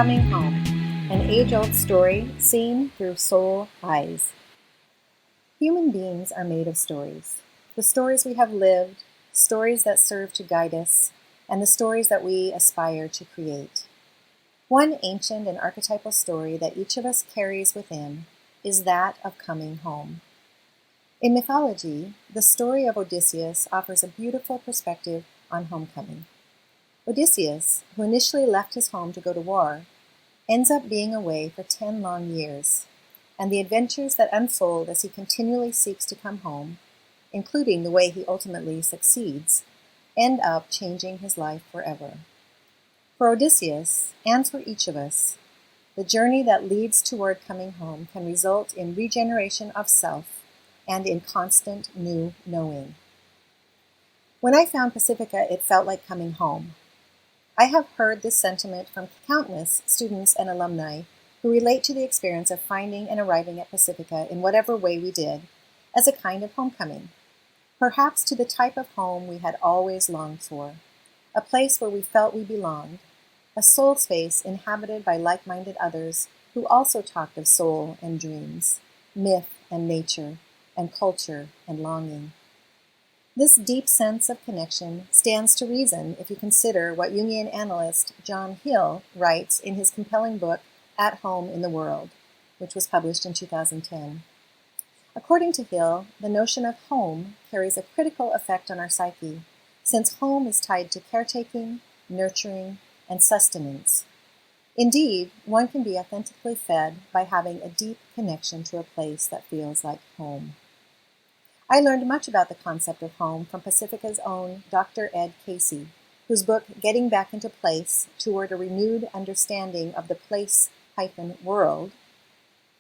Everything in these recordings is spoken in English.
Coming Home, an age-old story seen through soul eyes. Human beings are made of stories. The stories we have lived, stories that serve to guide us, and the stories that we aspire to create. One ancient and archetypal story that each of us carries within is that of coming home. In mythology, the story of Odysseus offers a beautiful perspective on homecoming. Odysseus, who initially left his home to go to war, ends up being away for 10 long years, and the adventures that unfold as he continually seeks to come home, including the way he ultimately succeeds, end up changing his life forever. For Odysseus, and for each of us, the journey that leads toward coming home can result in regeneration of self and in constant new knowing. When I found Pacifica, it felt like coming home. I have heard this sentiment from countless students and alumni who relate to the experience of finding and arriving at Pacifica in whatever way we did as a kind of homecoming, perhaps to the type of home we had always longed for, a place where we felt we belonged, a soul space inhabited by like-minded others who also talked of soul and dreams, myth and nature, and culture and longing. This deep sense of connection stands to reason if you consider what Jungian analyst John Hill writes in his compelling book, At Home in the World, which was published in 2010. According to Hill, the notion of home carries a critical effect on our psyche, since home is tied to caretaking, nurturing, and sustenance. Indeed, one can be authentically fed by having a deep connection to a place that feels like home. I learned much about the concept of home from Pacifica's own Dr. Ed Casey, whose book Getting Back into Place Toward a Renewed Understanding of the Place-World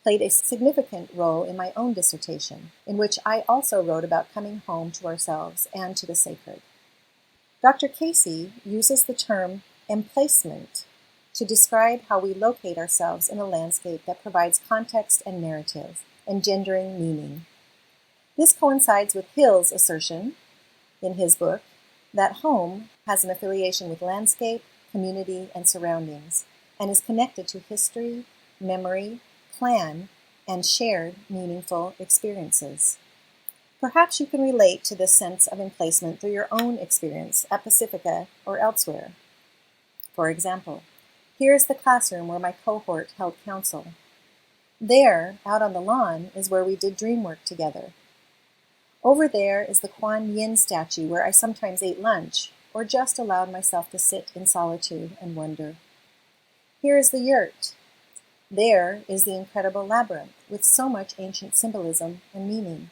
played a significant role in my own dissertation, in which I also wrote about coming home to ourselves and to the sacred. Dr. Casey uses the term emplacement to describe how we locate ourselves in a landscape that provides context and narrative, engendering meaning. This coincides with Hill's assertion, in his book, that home has an affiliation with landscape, community, and surroundings, and is connected to history, memory, plan, and shared meaningful experiences. Perhaps you can relate to this sense of emplacement through your own experience at Pacifica or elsewhere. For example, here is the classroom where my cohort held council. There, out on the lawn, is where we did dream work together. Over there is the Kuan Yin statue where I sometimes ate lunch, or just allowed myself to sit in solitude and wonder. Here is the yurt. There is the incredible labyrinth, with so much ancient symbolism and meaning.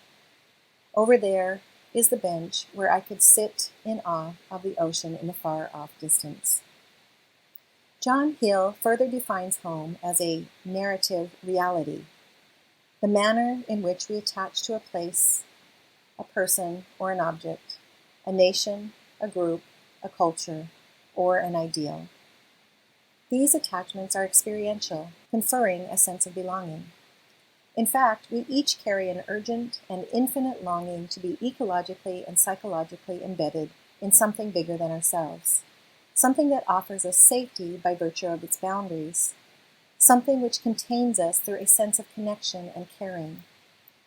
Over there is the bench where I could sit in awe of the ocean in the far-off distance. John Hill further defines home as a narrative reality, the manner in which we attach to a place, a person, or an object, a nation, a group, a culture, or an ideal. These attachments are experiential, conferring a sense of belonging. In fact, we each carry an urgent and infinite longing to be ecologically and psychologically embedded in something bigger than ourselves, something that offers us safety by virtue of its boundaries, something which contains us through a sense of connection and caring,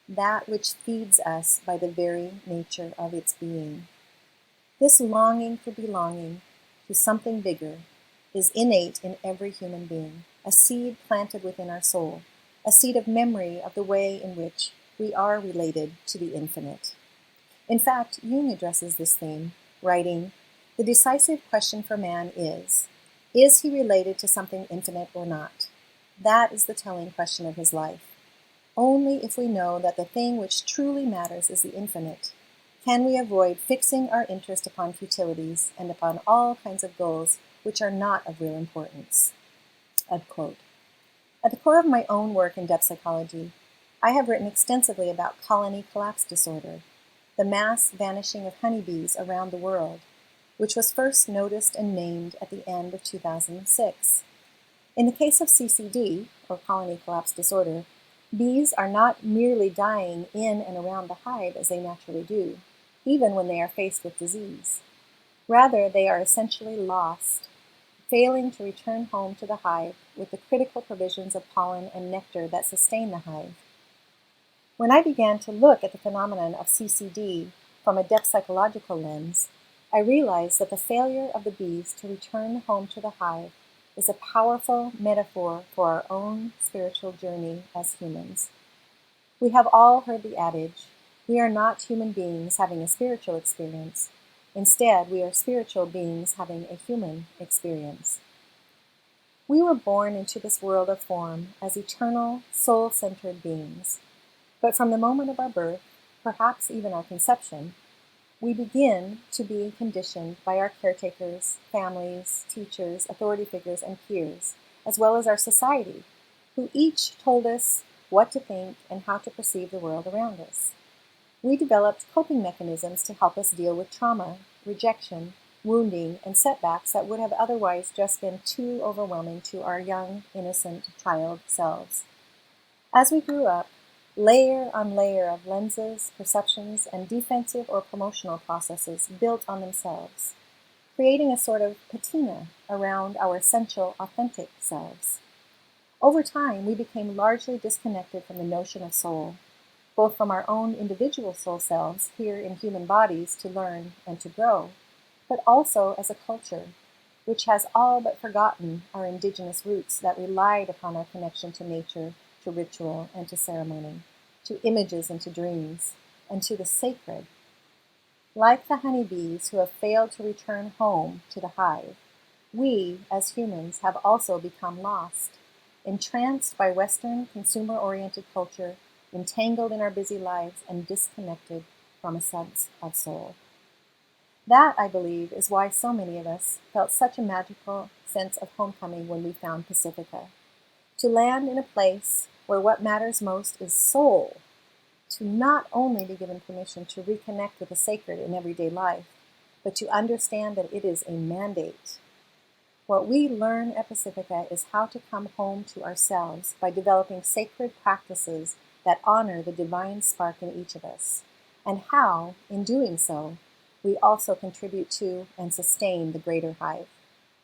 that which feeds us by the very nature of its being. This longing for belonging to something bigger is innate in every human being, a seed planted within our soul, a seed of memory of the way in which we are related to the infinite. In fact, Jung addresses this theme, writing, "The decisive question for man is he related to something infinite or not? That is the telling question of his life. Only if we know that the thing which truly matters is the infinite, can we avoid fixing our interest upon futilities and upon all kinds of goals which are not of real importance." Unquote. At the core of my own work in depth psychology, I have written extensively about colony collapse disorder, the mass vanishing of honeybees around the world, which was first noticed and named at the end of 2006. In the case of CCD, or colony collapse disorder, bees are not merely dying in and around the hive as they naturally do, even when they are faced with disease. Rather, they are essentially lost, failing to return home to the hive with the critical provisions of pollen and nectar that sustain the hive. When I began to look at the phenomenon of CCD from a depth psychological lens, I realized that the failure of the bees to return home to the hive is a powerful metaphor for our own spiritual journey as humans. We have all heard the adage, we are not human beings having a spiritual experience. Instead, we are spiritual beings having a human experience. We were born into this world of form as eternal, soul-centered beings. But from the moment of our birth, perhaps even our conception, we begin to be conditioned by our caretakers, families, teachers, authority figures, and peers, as well as our society, who each told us what to think and how to perceive the world around us. We developed coping mechanisms to help us deal with trauma, rejection, wounding, and setbacks that would have otherwise just been too overwhelming to our young, innocent child selves. As we grew up, layer on layer of lenses, perceptions, and defensive or promotional processes built on themselves, creating a sort of patina around our essential, authentic selves. Over time, we became largely disconnected from the notion of soul, both from our own individual soul selves here in human bodies to learn and to grow, but also as a culture, which has all but forgotten our indigenous roots that relied upon our connection to nature, to ritual, and to ceremony, to images and to dreams, and to the sacred. Like the honeybees who have failed to return home to the hive, we, as humans, have also become lost, entranced by Western consumer-oriented culture, entangled in our busy lives, and disconnected from a sense of soul. That, I believe, is why so many of us felt such a magical sense of homecoming when we found Pacifica. To land in a place where what matters most is soul, to not only be given permission to reconnect with the sacred in everyday life, but to understand that it is a mandate. What we learn at Pacifica is how to come home to ourselves by developing sacred practices that honor the divine spark in each of us, and how, in doing so, we also contribute to and sustain the greater hive,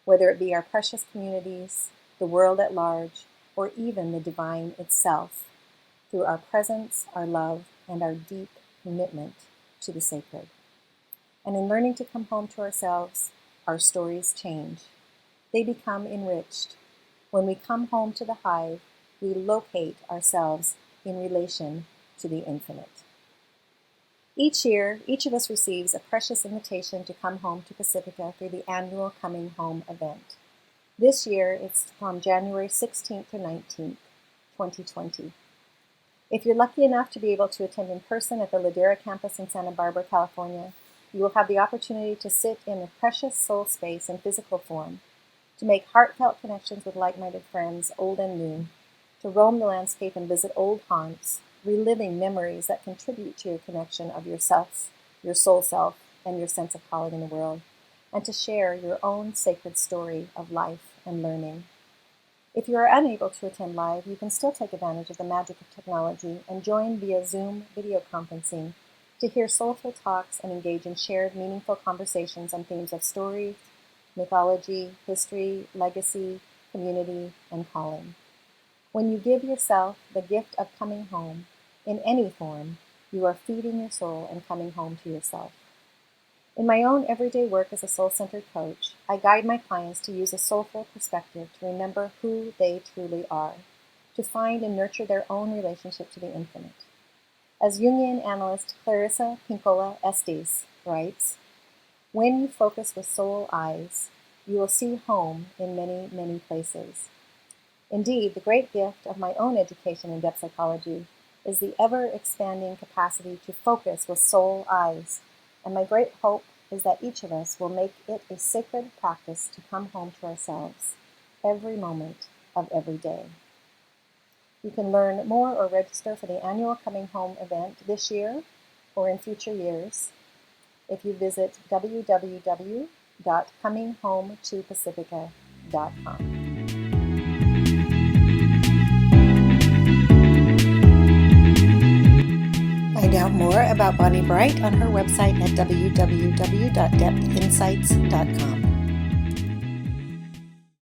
whether it be our precious communities, the world at large, or even the divine itself, through our presence, our love, and our deep commitment to the sacred. And in learning to come home to ourselves, our stories change. They become enriched. When we come home to the hive, we locate ourselves in relation to the infinite. Each year, each of us receives a precious invitation to come home to Pacifica through the annual Coming Home event. This year, it's from January 16th to 19th, 2020. If you're lucky enough to be able to attend in person at the Ladera campus in Santa Barbara, California, you will have the opportunity to sit in a precious soul space in physical form, to make heartfelt connections with like-minded friends, old and new, to roam the landscape and visit old haunts, reliving memories that contribute to your connection of yourself, your soul self, and your sense of calling in the world, and to share your own sacred story of life and learning. If you are unable to attend live, you can still take advantage of the magic of technology and join via Zoom video conferencing to hear soulful talks and engage in shared, meaningful conversations on themes of story, mythology, history, legacy, community, and calling. When you give yourself the gift of coming home, in any form, you are feeding your soul and coming home to yourself. In my own everyday work as a soul-centered coach, I guide my clients to use a soulful perspective to remember who they truly are, to find and nurture their own relationship to the infinite. As Jungian analyst Clarissa Pinkola Estes writes, "When you focus with soul eyes, you will see home in many, many places." Indeed, the great gift of my own education in depth psychology is the ever-expanding capacity to focus with soul eyes, and my great hope is that each of us will make it a sacred practice to come home to ourselves every moment of every day. You can learn more or register for the annual Coming Home event this year or in future years if you visit www.cominghometopacifica.com. Find out more about Bonnie Bright on her website at www.depthinsights.com.